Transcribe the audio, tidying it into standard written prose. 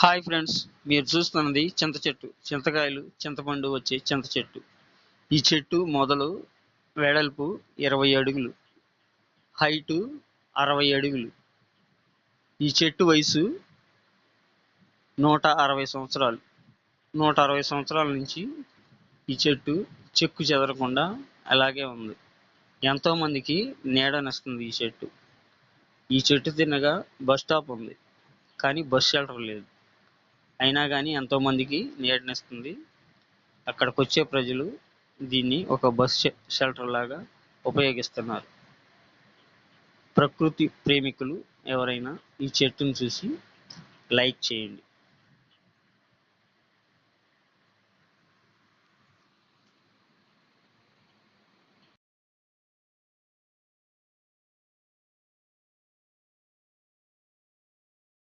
Hi friends, మీరు చూస్తున్నది చింత చెట్టు. చింతకాయలు, చింతపండు వచ్చే చింత చెట్టు. ఈ చెట్టు మొదలు వెడల్పు 20 అడుగులు, హైటు 60 అడుగులు. ఈ చెట్టు వయసు 160 సంవత్సరాలు. 160 సంవత్సరాల నుంచి ఈ చెట్టు చెక్కు చెదరకుండా అలాగే ఉంది. ఎంతో మందికి నీడనిస్తుంది ఈ చెట్టు. ఈ చెట్టు తిన్నగా బస్ స్టాప్ ఉంది, కానీ బస్ షెల్టర్ లేదు. అయినా కానీ ఎంతో మందికి నీడనిస్తుంది. అక్కడికి వచ్చే ప్రజలు దీన్ని ఒక బస్ షెల్టర్ లాగా ఉపయోగిస్తున్నారు. ప్రకృతి ప్రేమికులు ఎవరైనా ఈ చెట్టును చూసి లైక్ చేయండి.